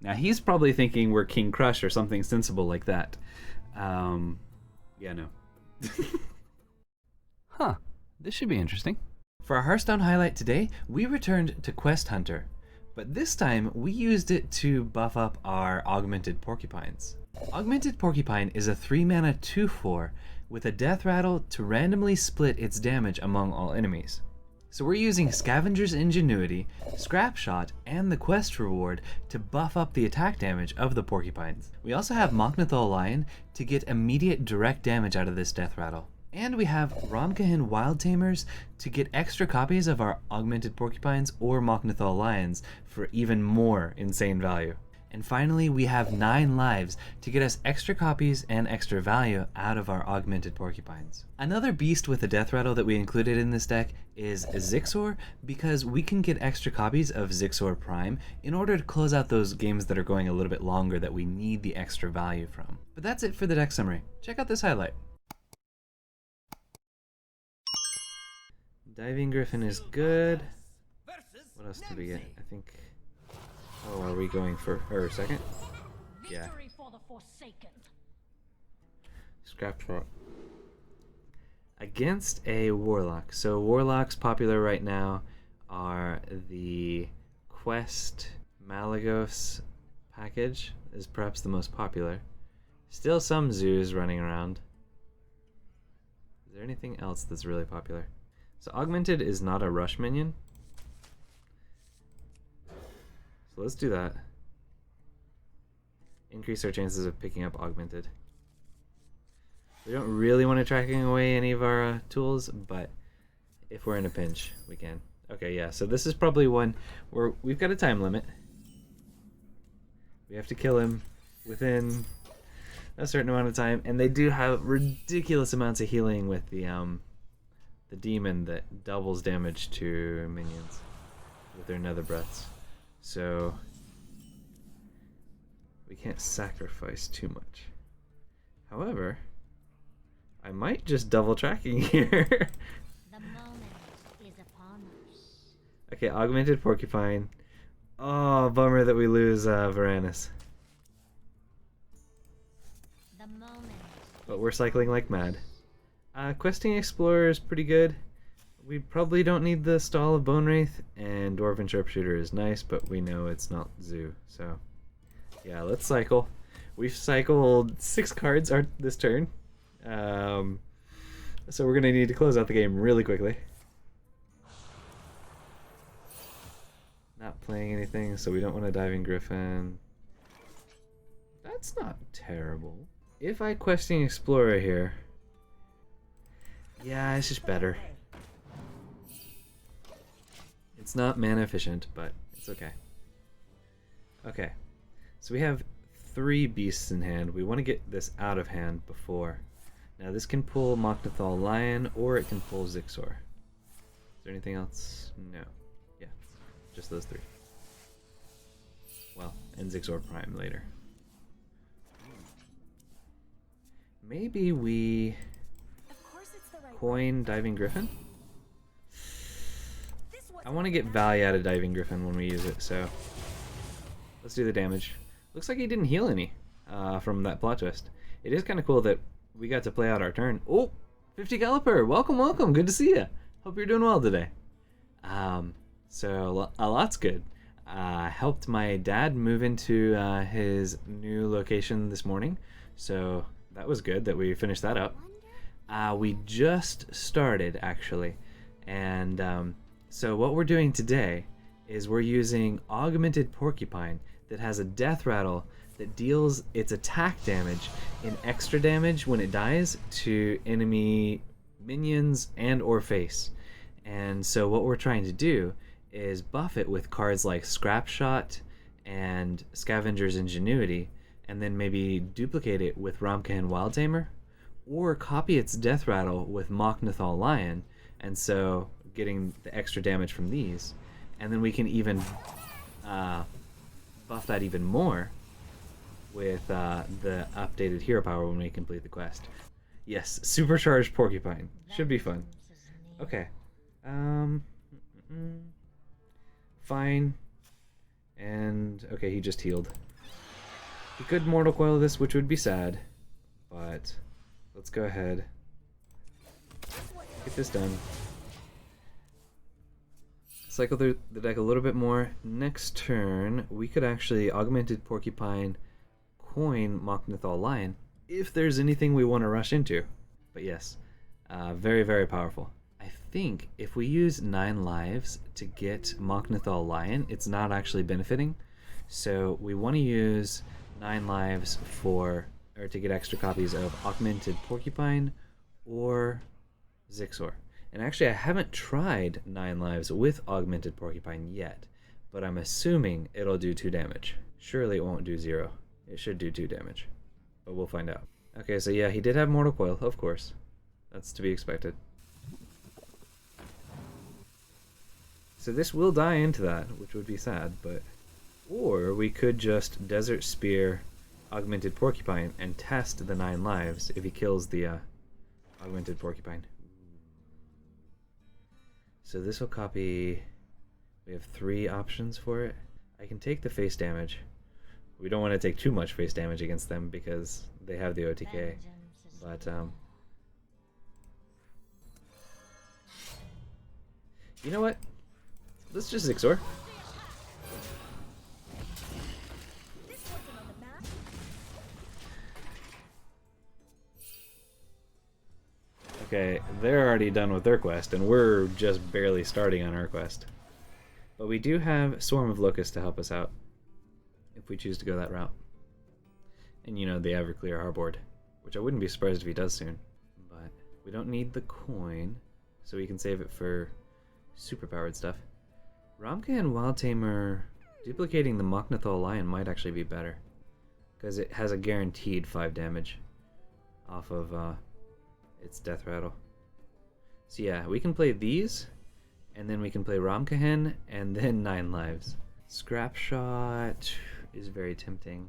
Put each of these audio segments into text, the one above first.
Now he's probably thinking we're King Crush or something sensible like that. Yeah, no. Huh, this should be interesting. For our Hearthstone highlight today, we returned to Quest Hunter, but this time we used it to buff up our Augmented Porcupines. Augmented Porcupine is a 3-mana 2/4 with a death rattle to randomly split its damage among all enemies. So we're using Scavenger's Ingenuity, Scrap Shot, and the quest reward to buff up the attack damage of the porcupines. We also have mok'nathal Lion to get immediate direct damage out of this death rattle. And we have Ramkahin Wild Tamers to get extra copies of our Augmented Porcupines or mok'nathal Lions for even more insane value. And finally, we have 9 lives to get us extra copies and extra value out of our Augmented Porcupines. Another beast with a death rattle that we included in this deck is Zixor, because we can get extra copies of Zixor Prime in order to close out those games that are going a little bit longer that we need the extra value from. But that's it for the deck summary. Check out this highlight. Diving Griffin is good. What else did we get? I think... Oh, are we going for her second? Yeah. Scrap Shot. Against a Warlock. So Warlocks popular right now are the Quest Malygos package is perhaps the most popular. Still some zoos running around. Is there anything else that's really popular? So Augmented is not a rush minion. So let's do that. Increase our chances of picking up Augmented. We don't really want to tracking away any of our tools, but if we're in a pinch, we can. Okay, yeah, so this is probably one where we've got a time limit. We have to kill him within a certain amount of time, and they do have ridiculous amounts of healing with the demon that doubles damage to minions with their nether breaths. So we can't sacrifice too much. However, I might just double tracking here. The moment is upon us. Okay, Augmented Porcupine. Oh, bummer that we lose Varanus. The moment. But we're cycling like mad. Questing Explorer is pretty good. We probably don't need the Stall of Bone Wraith, and Dwarven Sharpshooter is nice, but we know it's not Zoo, so yeah, let's cycle. We've cycled 6 cards this turn, so we're gonna need to close out the game really quickly. Not playing anything, so we don't want a Diving Griffin. That's not terrible. If I Questing Explorer here, yeah, it's just better. It's not mana efficient, but it's okay. Okay, so we have 3 beasts in hand. We want to get this out of hand before. Now this can pull mok'nathal Lion, or it can pull Zixor. Is there anything else? No. Yeah, just those 3. Well, and Zixor Prime later. Maybe we coin Diving Griffin? I want to get value out of Diving Griffin when we use it, so let's do the damage. Looks like he didn't heal any from that plot twist. It is kind of cool that we got to play out our turn. Oh, 50 Galloper! Welcome, welcome! Good to see you. Hope you're doing well today. So a lot's good. Helped my dad move into his new location this morning, so that was good that we finished that up. We just started actually, and so what we're doing today is we're using Augmented Porcupine that has a death rattle that deals its attack damage in extra damage when it dies to enemy minions and or face. And so what we're trying to do is buff it with cards like Scrap Shot and Scavenger's Ingenuity, and then maybe duplicate it with Ramkahin Wild Tamer, or copy its death rattle with mok'nathal Lion, and so getting the extra damage from these, and then we can even buff that even more with the updated hero power when we complete the quest. Yes, supercharged Porcupine. Should be fun. Okay. Fine. And okay, he just healed. We could Mortal Coil this, which would be sad, but let's go ahead. Get this done. Cycle through the deck a little bit more. Next turn, we could actually Augmented Porcupine, coin mok'nathal Lion, if there's anything we want to rush into. But yes, very, very powerful. I think if we use 9 lives to get mok'nathal Lion, it's not actually benefiting. So we want to use 9 lives to get extra copies of Augmented Porcupine or Zixor. And actually I haven't tried 9 lives with Augmented Porcupine yet, but I'm assuming it'll do 2 damage. Surely it won't do 0. It should do 2 damage, but we'll find out. Okay, so yeah, he did have Mortal Coil, of course. That's to be expected. So this will die into that, which would be sad, but... Or we could just Desert Spear Augmented Porcupine and test the 9 lives if he kills the Augmented Porcupine. So this will copy... We have 3 options for it. I can take the face damage. We don't want to take too much face damage against them because they have the OTK. But, you know what? Let's just Zixor. Okay, they're already done with their quest, and we're just barely starting on our quest. But we do have Swarm of Locusts to help us out, if we choose to go that route. And you know, the Everclear Harbord, which I wouldn't be surprised if he does soon. But we don't need the coin, so we can save it for superpowered stuff. Ramka and Wild Tamer duplicating the mok'nathal Lion might actually be better, because it has a guaranteed 5 damage off of its Death Rattle. So yeah, we can play these, and then we can play Ramkahen, and then 9 lives. Scrap Shot is very tempting.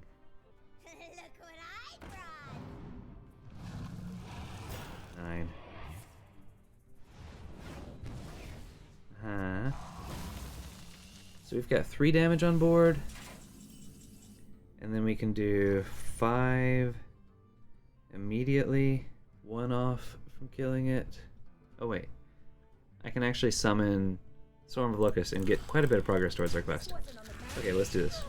Look what I brought. 9. So we've got 3 damage on board, and then we can do 5 immediately. 1 off from killing it. Oh wait, I can actually summon Swarm of Locusts and get quite a bit of progress towards our quest. Okay, let's do this.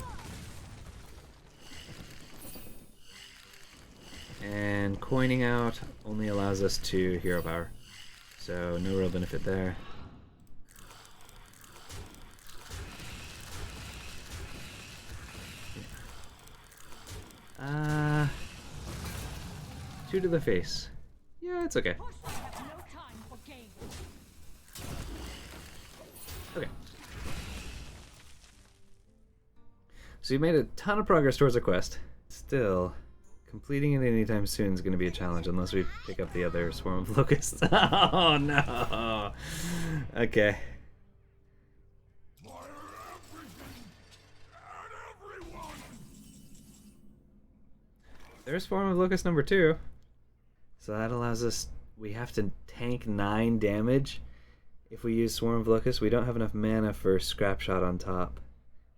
And coining out only allows us to hero power, so no real benefit there. Two to the face. Yeah, it's okay. Okay. So we made a ton of progress towards our quest. Still, completing it anytime soon is going to be a challenge unless we pick up the other Swarm of Locusts. Oh no! Okay. There's Swarm of Locust number 2. So that allows us, we have to tank 9 damage if we use Swarm of Locust. We don't have enough mana for Scrap Shot on top,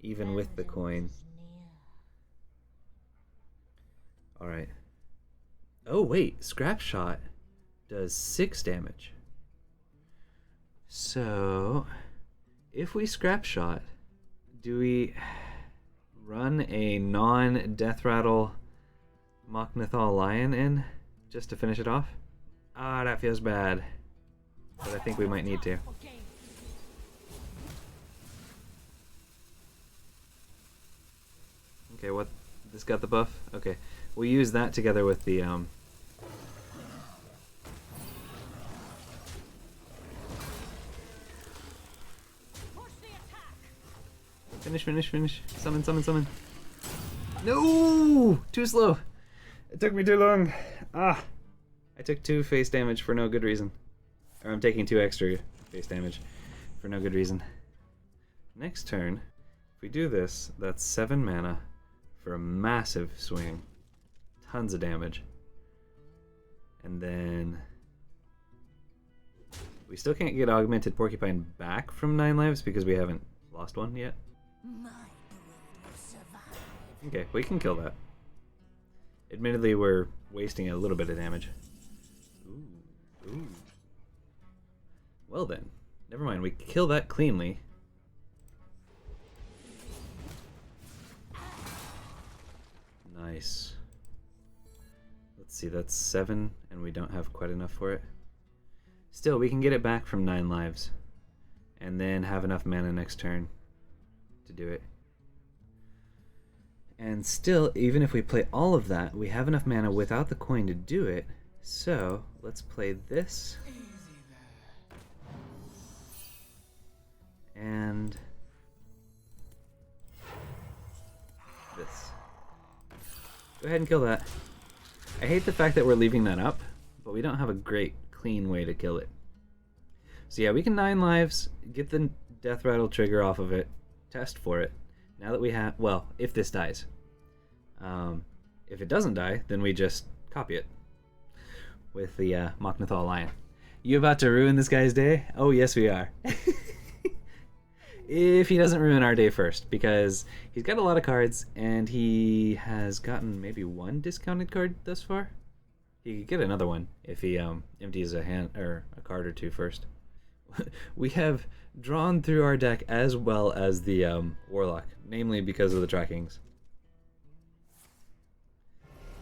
even with the coin. Alright. Oh wait, Scrap Shot does 6 damage. So, if we Scrap Shot, do we run a non-Death Rattle mok'nathal Lion in just to finish it off? Ah, that feels bad, but I think we might need to. Okay, what? This got the buff? Okay, we'll use that together with the Finish. Summon. No! Too slow. It took me too long. Ah! I took 2 face damage for no good reason. Or I'm taking 2 extra face damage for no good reason. Next turn, if we do this, that's 7 mana for a massive swing. Tons of damage. And then... we still can't get Augmented Porcupine back from 9 lives because we haven't lost one yet. Okay, we can kill that. Admittedly, we're wasting a little bit of damage. Ooh, ooh. Well then, never mind. We kill that cleanly. Nice. Let's see, that's 7, and we don't have quite enough for it. Still, we can get it back from 9 lives, and then have enough mana next turn to do it. And still, even if we play all of that, we have enough mana without the coin to do it. So, let's play this. And this. Go ahead and kill that. I hate the fact that we're leaving that up, but we don't have a great, clean way to kill it. So yeah, we can 9 lives, get the death rattle trigger off of it, test for it. Now that we have, well, if this dies. If it doesn't die, then we just copy it with the mok'nathal lion. You about to ruin this guy's day? Oh yes we are. If he doesn't ruin our day first, because he's got a lot of cards and he has gotten maybe 1 discounted card thus far. He could get another one if he empties a hand or a card or 2 first. We have drawn through our deck as well as the Warlock, namely because of the trackings.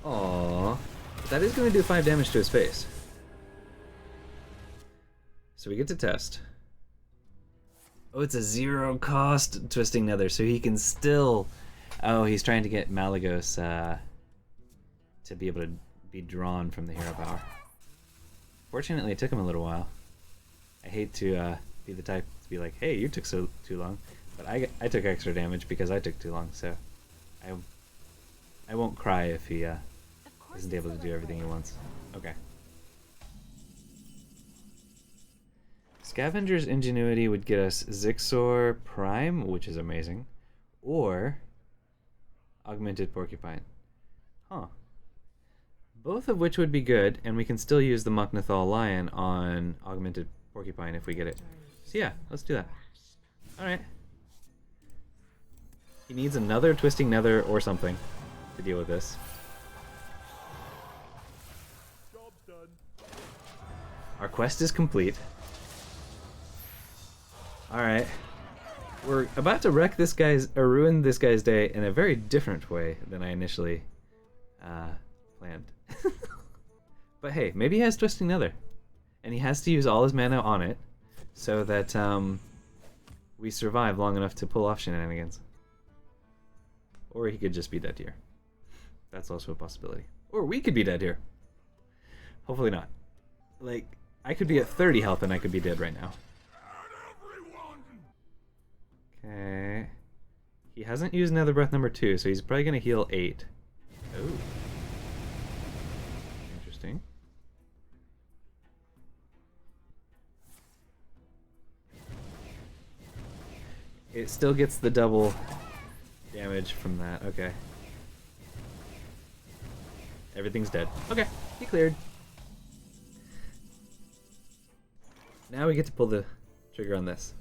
Aww, that is going to do 5 damage to his face. So we get to test. Oh, it's a 0 cost Twisting Nether, so he can still... Oh, he's trying to get Malygos to be able to be drawn from the hero power. Fortunately, it took him a little while. I hate to be the type to be like, hey, you took too long. But I took extra damage because I took too long, so I won't cry if he isn't able to do everything he wants. Okay. Scavenger's Ingenuity would get us Zixor Prime, which is amazing, or Augmented Porcupine. Huh. Both of which would be good, and we can still use the mok'nathal Lion on Augmented Porcupine if we get it. So yeah, let's do that. Alright. He needs another Twisting Nether or something to deal with this. Job's done. Our quest is complete. Alright. We're about to wreck this guy's, or ruin this guy's day in a very different way than I initially planned. But hey, maybe he has Twisting Nether. And he has to use all his mana on it so that we survive long enough to pull off shenanigans. Or he could just be dead here. That's also a possibility. Or we could be dead here. Hopefully not. Like, I could be at 30 health and I could be dead right now. Okay. He hasn't used Nether Breath number 2, so he's probably going to heal 8. Oh. Interesting. It still gets the double damage from that. Okay. Everything's dead. Okay, he cleared. Now we get to pull the trigger on this.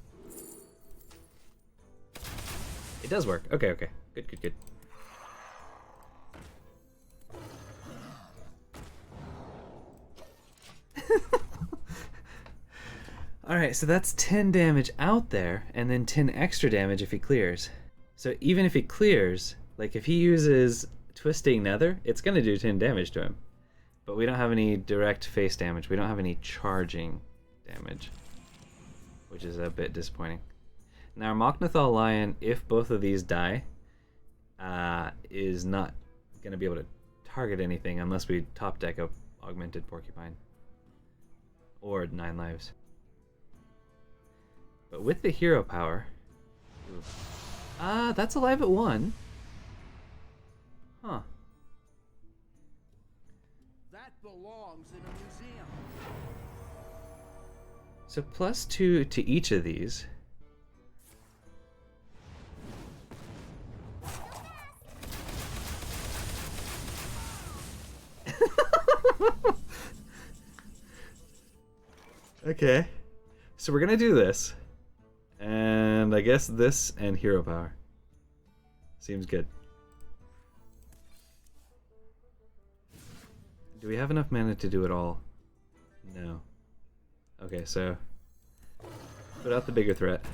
It does work. Okay, okay. Good, good, good. Alright, so that's 10 damage out there, and then 10 extra damage if he clears. So even if he clears, like if he uses Twisting Nether, it's going to do 10 damage to him. But we don't have any direct face damage. We don't have any charging damage, which is a bit disappointing. Now, our mok'nathal Lion, if both of these die, is not going to be able to target anything unless we top deck up Augmented Porcupine. Or 9 lives. But with the hero power... that's alive at 1. Huh. That belongs in a museum. So +2 to each of these. Okay. So we're gonna do this. And I guess this and hero power. Seems good. Do we have enough mana to do it all? No. Okay, so put out the bigger threat.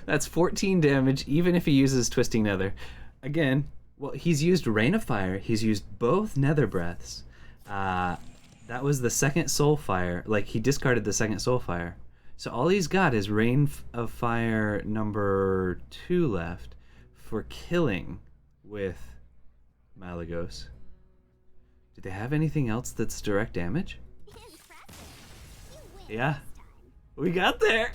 That's 14 damage, even if he uses Twisting Nether. Again, well, he's used Rain of Fire. He's used both Nether Breaths. That was the second Soul Fire. Like, he discarded the second Soul Fire. So all he's got is Rain of Fire number 2 left for killing with Malygos. Do they have anything else that's direct damage? Yeah. We got there!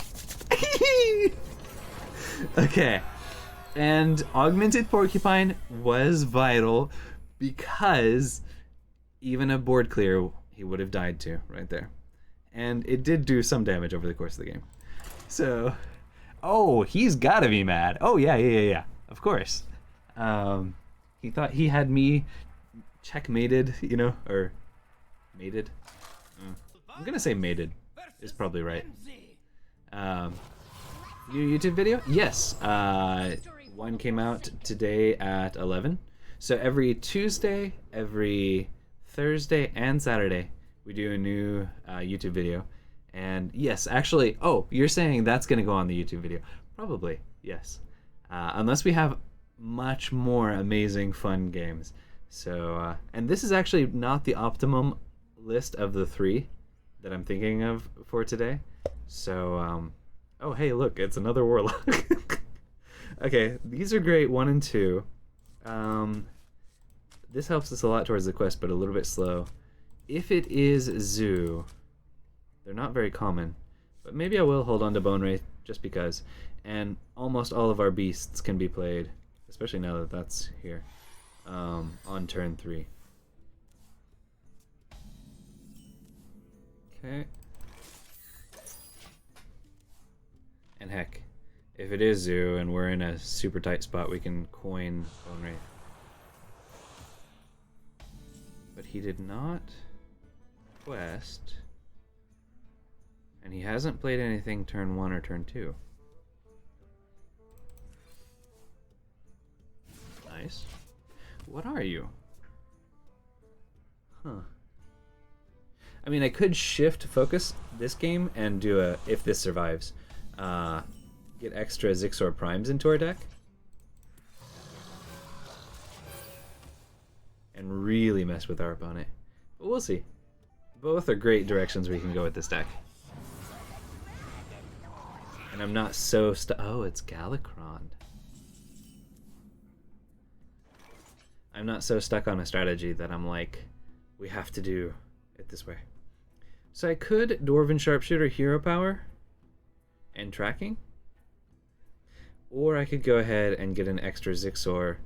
Okay. And Augmented Porcupine was vital because even a board clear he would have died to right there. And it did do some damage over the course of the game. So, oh, he's gotta be mad. Oh yeah, of course. He thought he had me checkmated, you know, or mated. I'm gonna say mated is probably right. New YouTube video? Yes. One came out today at 11. So every Tuesday, every Thursday, and Saturday, we do a new YouTube video. And yes, actually, oh, you're saying that's going to go on the YouTube video. Probably, yes. Unless we have much more amazing fun games. So, and this is actually not the optimum list of the 3 that I'm thinking of for today. So, oh, hey, look, it's another Warlock. Okay, these are great, 1 and 2. This helps us a lot towards the quest, but a little bit slow. If it is Zoo, they're not very common, but maybe I will hold on to Bone Wraith just because. And almost all of our beasts can be played, especially now that that's here, on turn 3. Okay. And heck, if it is Zoo and we're in a super tight spot, we can coin Bone Wraith. But he did not quest, and he hasn't played anything turn 1 or turn 2. Nice. What are you? Huh. I mean, I could shift focus this game and do a, if this survives, get extra Zixor Primes into our deck. And really mess with our opponent. But we'll see. Both are great directions we can go with this deck. And I'm not so oh, it's Galakrond. I'm not so stuck on a strategy that I'm like, we have to do it this way. So I could Dwarven Sharpshooter Hero Power and Tracking. Or I could go ahead and get an extra Zixor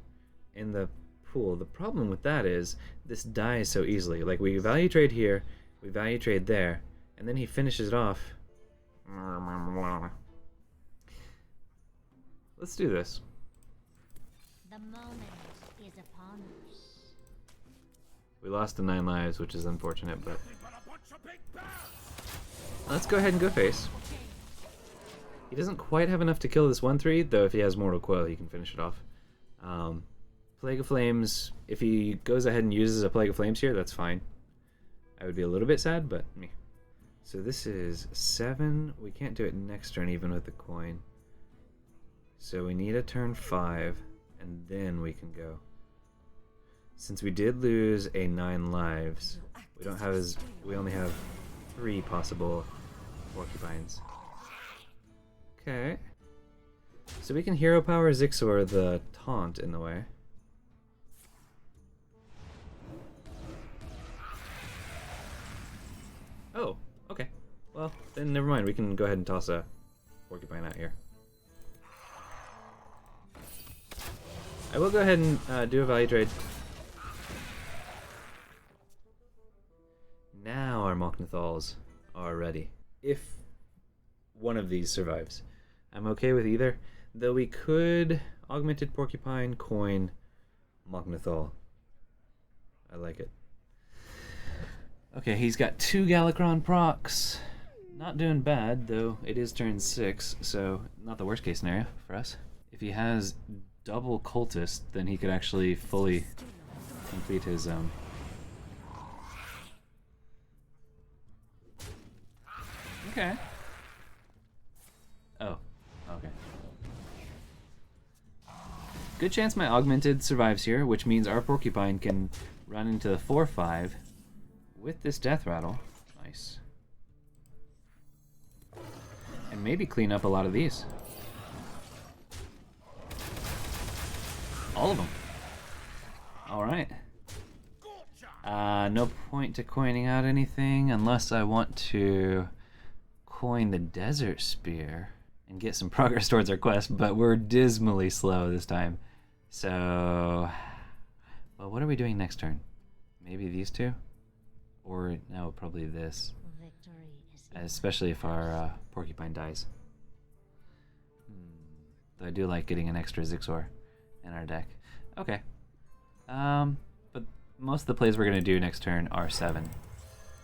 in the pool. The problem with that is this dies so easily. Like, we value trade here, we value trade there, and then he finishes it off. Let's do this. The moment is upon us. We lost the 9 lives, which is unfortunate, but let's go ahead and go face. He doesn't quite have enough to kill this 1/3, though if he has Mortal Coil, he can finish it off. Plague of Flames, if he goes ahead and uses a Plague of Flames here, that's fine. I would be a little bit sad, but me. So this is 7. We can't do it next turn even with the coin. So we need a turn 5, and then we can go. Since we did lose a 9 lives, we don't have we only have 3 possible porcupines. Okay. So we can Hero Power Zixor the taunt in the way. Oh, okay. Well, then never mind. We can go ahead and toss a porcupine out here. I will go ahead and do a value trade. Now our mok'nathals are ready. If one of these survives. I'm okay with either, though we could Augmented Porcupine, coin, mok'nathal. I like it. Okay, he's got 2 Galakrond procs. Not doing bad, though it is turn 6, so not the worst case scenario for us. If he has double cultist, then he could actually fully complete his Okay. Oh, okay. Good chance my augmented survives here, which means our porcupine can run into the 4-5 with this death rattle. Nice. And maybe clean up a lot of these. All of them. Alright. No point to coining out anything unless I want to coin the Desert Spear and get some progress towards our quest, but we're dismally slow this time. So, well, what are we doing next turn? Maybe these two? Or, no, probably this. Victory is Especially if our porcupine dies. Though I do like getting an extra Zixor in our deck. Okay. But most of the plays we're going to do next turn are 7.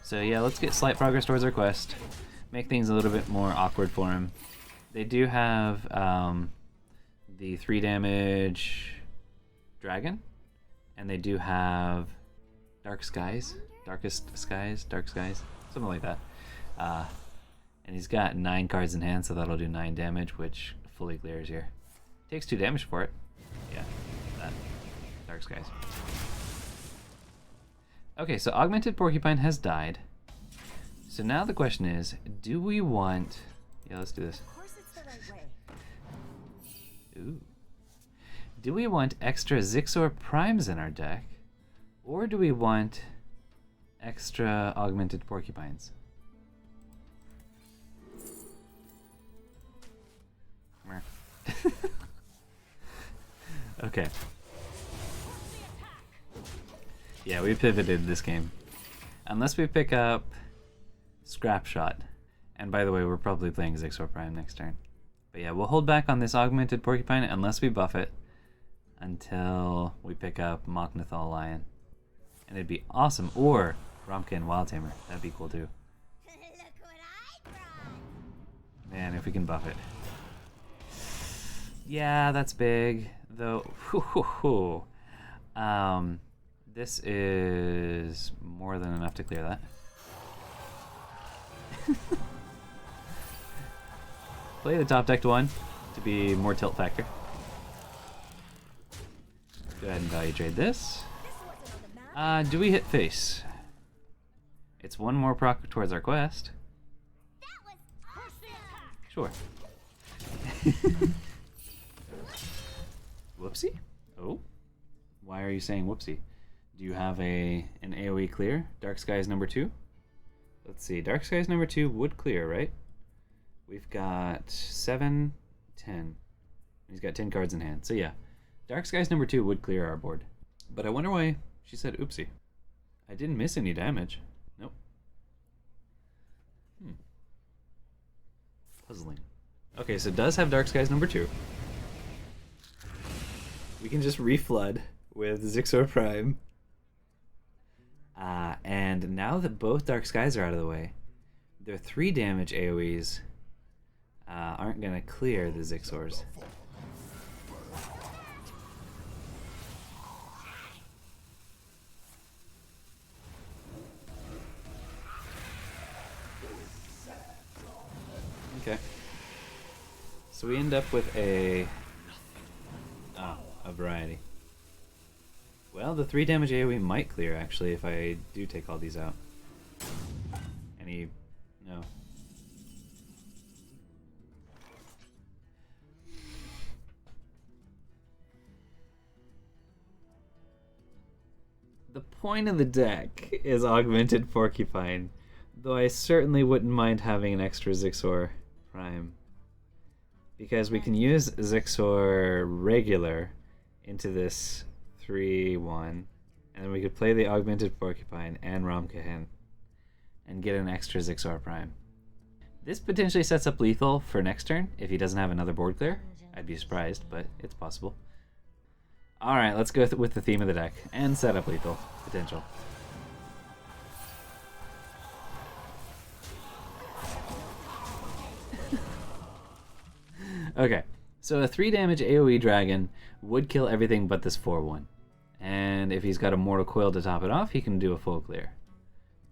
So yeah, let's get slight progress towards our quest. Make things a little bit more awkward for him. They do have the 3 damage dragon. And they do have Dark Skies. Darkest Skies? Dark Skies? Something like that. And he's got 9 cards in hand, so that'll do 9 damage, which fully clears here. Takes 2 damage for it. Yeah, that. Dark Skies. Okay, so Augmented Porcupine has died. So now the question is, do we want... Yeah, let's do this. Of course it's the right way. Ooh. Do we want extra Zixor Primes in our deck? Or do we want extra Augmented Porcupines? Okay. Yeah, we pivoted this game. Unless we pick up Scrap Shot. And by the way, we're probably playing Zixor Prime next turn. But yeah, we'll hold back on this Augmented Porcupine unless we buff it until we pick up mok'nathal Lion. And it'd be awesome. Or Ramka and Wild Tamer. That'd be cool too. Look what I brought. Man, if we can buff it. Yeah, that's big. Though, this is more than enough to clear that. Play the top decked one to be more tilt factor. Go ahead and value trade this. Do we hit face? It's one more proc towards our quest. That was Sure. Whoopsie? Oh? Why are you saying whoopsie? Do you have an AoE clear? Dark Skies number 2? Let's see. Dark Skies number 2 would clear, right? We've got 7, 10. He's got 10 cards in hand. So yeah, Dark Skies number 2 would clear our board. But I wonder why she said oopsie. I didn't miss any damage. Nope. Puzzling. Okay, so it does have Dark Skies number 2. We can just reflood with Zixor Prime. And now that both Dark Skies are out of the way, their 3 damage AoEs aren't going to clear the Zixors. Okay. So we end up with a variety. Well, the 3 damage AoE might clear, actually, if I do take all these out. No. The point of the deck is Augmented Porcupine, though I certainly wouldn't mind having an extra Zixor Prime. Because we can use Zixor regular into this 3-1, and then we could play the Augmented Porcupine and Ramka and get an extra Zixor Prime. This potentially sets up lethal for next turn if he doesn't have another board clear. I'd be surprised, but it's possible. Alright, let's go with the theme of the deck and set up lethal potential. Okay, So a 3 damage AoE dragon would kill everything but this 4-1. And if he's got a Mortal Coil to top it off, he can do a full clear.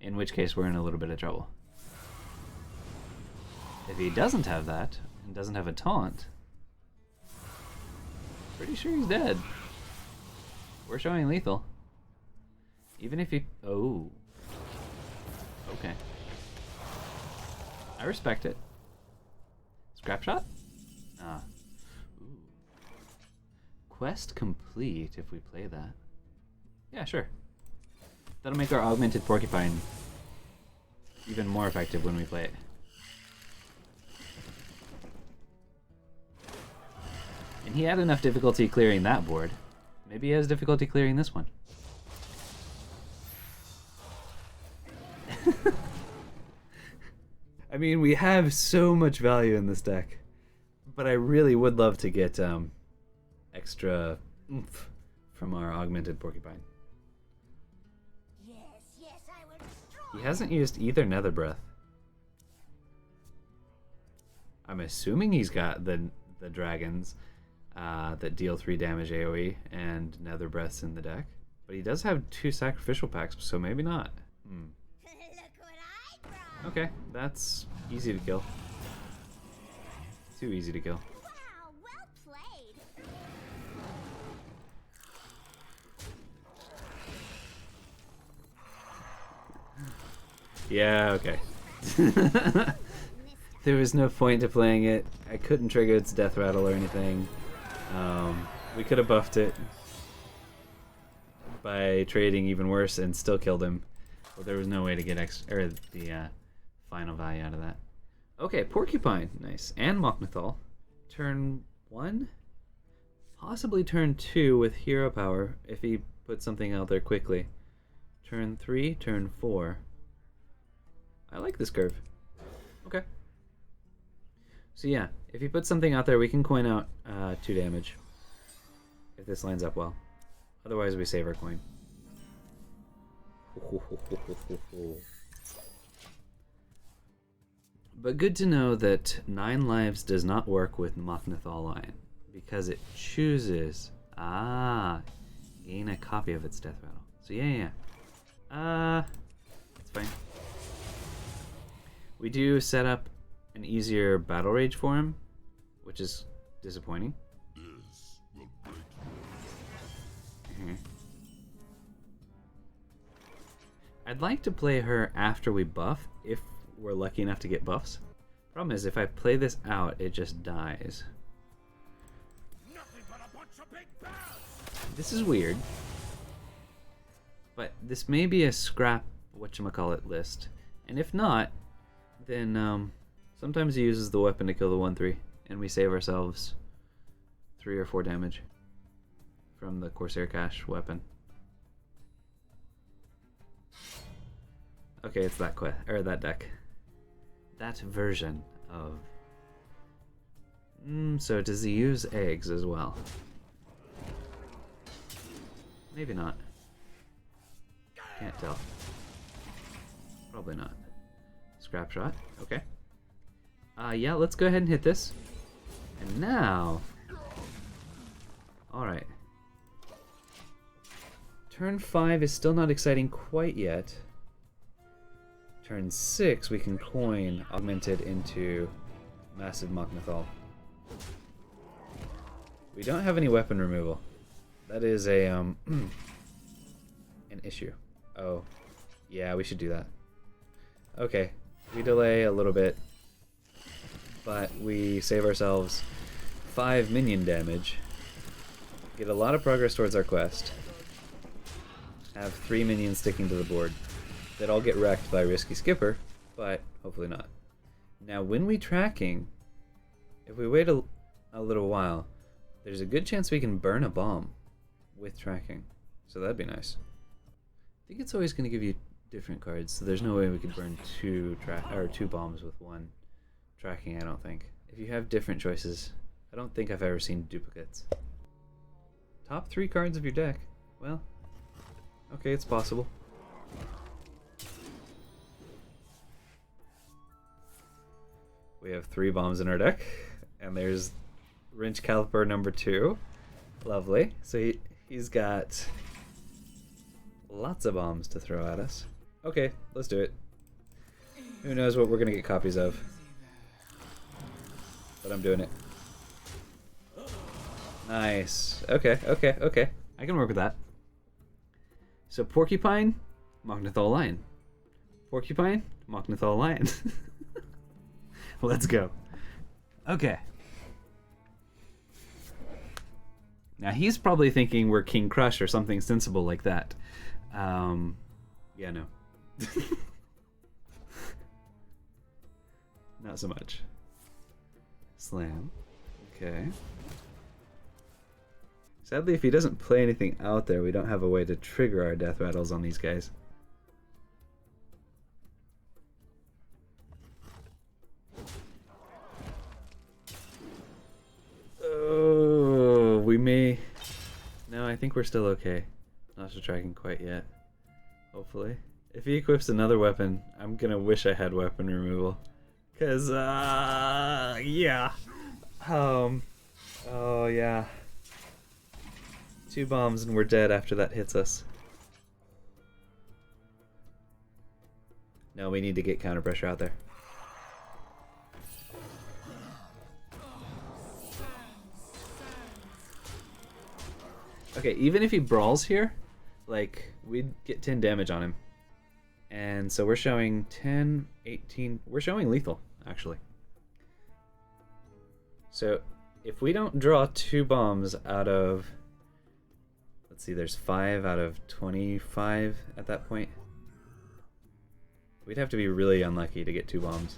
In which case we're in a little bit of trouble. If he doesn't have that, and doesn't have a taunt, pretty sure he's dead. We're showing lethal. Even if he... Oh. Okay. I respect it. Scrap shot? Ah. Ooh. Quest complete if we play that. Yeah, sure. That'll make our Augmented Porcupine even more effective when we play it. And he had enough difficulty clearing that board. Maybe he has difficulty clearing this one. I mean, we have so much value in this deck. But I really would love to get extra oomph from our Augmented Porcupine. Yes, yes, I will destroy. He hasn't used either Nether Breath. I'm assuming he's got the dragons that deal 3 damage AoE and Nether Breaths in the deck. But he does have 2 sacrificial packs, so maybe not. Look what I brought. Okay, that's easy to kill. Too easy to kill. Wow, well played. Yeah, okay. There was no point to playing it. I couldn't trigger its death rattle or anything. We could have buffed it by trading even worse and still killed him. But there was no way to get the final value out of that. Okay, Porcupine, nice, and mok'nathal. Turn 1, possibly turn 2 with hero power if he puts something out there quickly. Turn 3, turn 4. I like this curve. Okay. So yeah, if he puts something out there, we can coin out 2 damage. If this lines up well. Otherwise, we save our coin. But good to know that 9 lives does not work with mok'nathal Lion, because it chooses, gain a copy of its death rattle. So yeah. It's fine. We do set up an easier battle rage for him, which is disappointing. I'd like to play her after we buff, if we're lucky enough to get buffs. Problem is, if I play this out, it just dies. Nothing but a bunch of big bags. This is weird. But this may be a scrap whatchamacallit list. And if not, then sometimes he uses the weapon to kill the 1-3, and we save ourselves 3 or 4 damage from the Corsair Cache weapon. Okay, it's that that deck. That version of... so does he use eggs as well? Maybe not. Can't tell. Probably not. Scrap shot. Okay. Yeah, let's go ahead and hit this. And now... Alright. Turn 5 is still not exciting quite yet. Turn 6, we can coin Augmented into Massive mok'nathal. We don't have any weapon removal. That is a an issue. Oh, yeah, we should do that. Okay, we delay a little bit, but we save ourselves 5 minion damage. Get a lot of progress towards our quest. Have 3 minions sticking to the board. That all get wrecked by Risky Skipper, but hopefully not. Now, when we tracking, if we wait a little while, there's a good chance we can burn a bomb with tracking. So that'd be nice. I think it's always going to give you different cards, so there's no way we could burn 2 bombs with 1 tracking, I don't think. If you have different choices, I don't think I've ever seen duplicates. Top 3 cards of your deck. Well, okay, it's possible. We have 3 bombs in our deck, and there's wrench caliper number 2. Lovely. So he's got lots of bombs to throw at us. Okay, let's do it. Who knows what we're gonna get copies of. But I'm doing it. Nice. Okay, okay, okay. I can work with that. So Porcupine, mok'nathal Lion. Porcupine, mok'nathal Lion. Let's go. Okay. Now he's probably thinking we're King Crush or something sensible like that. Yeah, no. Not so much. Slam. Okay. Sadly, if he doesn't play anything out there, we don't have a way to trigger our death rattles on these guys. Oh, we may... No, I think we're still okay. Not striking quite yet. Hopefully. If he equips another weapon, I'm gonna wish I had weapon removal. Cause, yeah. Oh, yeah. 2 bombs and we're dead after that hits us. No, we need to get counter pressure out there. Okay, even if he brawls here, like, we'd get 10 damage on him. And so we're showing 10, 18... We're showing lethal, actually. So, if we don't draw 2 bombs out of... Let's see, there's 5 out of 25 at that point. We'd have to be really unlucky to get 2 bombs.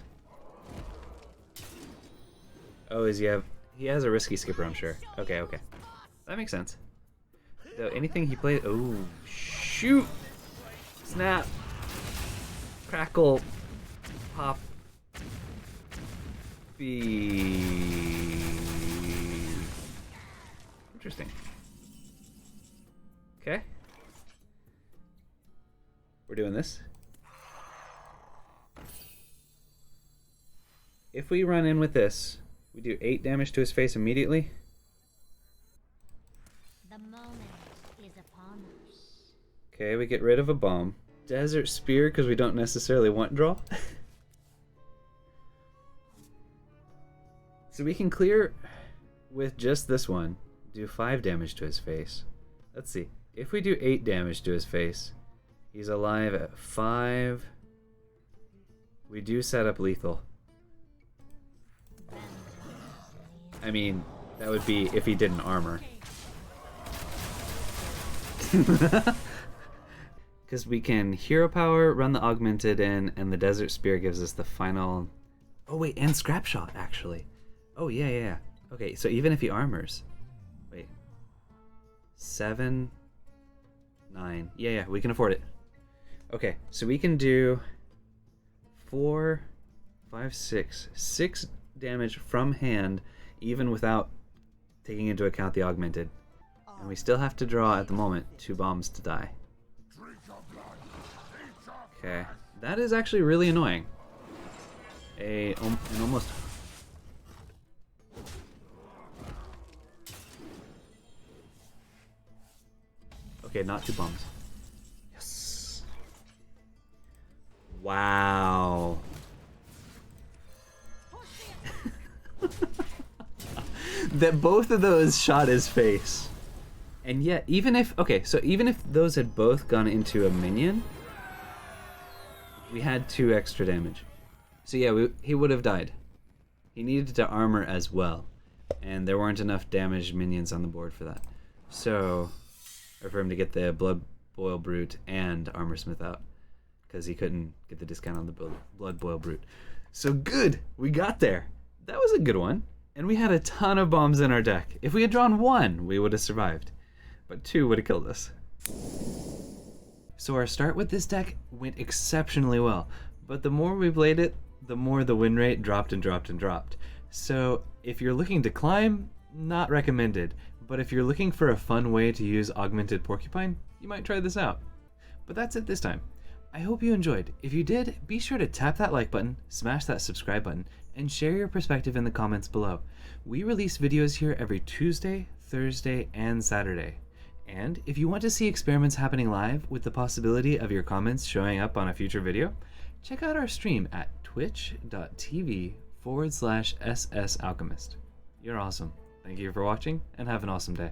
Oh, he has a risky skipper, I'm sure. Okay, okay. That makes sense. So anything he plays... Oh, shoot! Snap! Crackle! Pop! Be... Interesting. Okay. We're doing this. If we run in with this, we do 8 damage to his face immediately. The moment is upon us. Okay, we get rid of a bomb. Desert Spear, because we don't necessarily want draw. So we can clear with just this one. Do 5 damage to his face. Let's see. If we do 8 damage to his face, he's alive at 5. We do set up lethal. I mean, that would be if he didn't armor. Because we can hero power, run the augmented in, and the Desert Spear gives us the final... Oh wait, and Scrap Shot, actually. Oh yeah, yeah, yeah. Okay, so even if he armors... Wait. 7... 9. Yeah, yeah, we can afford it. Okay, so we can do 4, 5, 6. 6 damage from hand, even without taking into account the augmented. And we still have to draw, at the moment, 2 bombs to die. Okay, that is actually really annoying. An almost... Okay, not 2 bombs. Yes. Wow. That both of those shot his face. And yet, even if... Okay, so even if those had both gone into a minion, we had 2 extra damage. So yeah, he would have died. He needed to armor as well. And there weren't enough damaged minions on the board for that. So... Or for him to get the Blood Boil Brute and Armor Smith out. Because he couldn't get the discount on the Blood Boil Brute. So good! We got there! That was a good one. And we had a ton of bombs in our deck. If we had drawn 1, we would have survived. But 2 would have killed us. So our start with this deck went exceptionally well. But the more we played it, the more the win rate dropped and dropped and dropped. So if you're looking to climb, not recommended. But if you're looking for a fun way to use Augmented Porcupine, you might try this out. But that's it this time. I hope you enjoyed. If you did, be sure to tap that like button, smash that subscribe button, and share your perspective in the comments below. We release videos here every Tuesday, Thursday, and Saturday. And if you want to see experiments happening live with the possibility of your comments showing up on a future video, check out our stream at twitch.tv/SSAlchemist. You're awesome. Thank you for watching, and have an awesome day.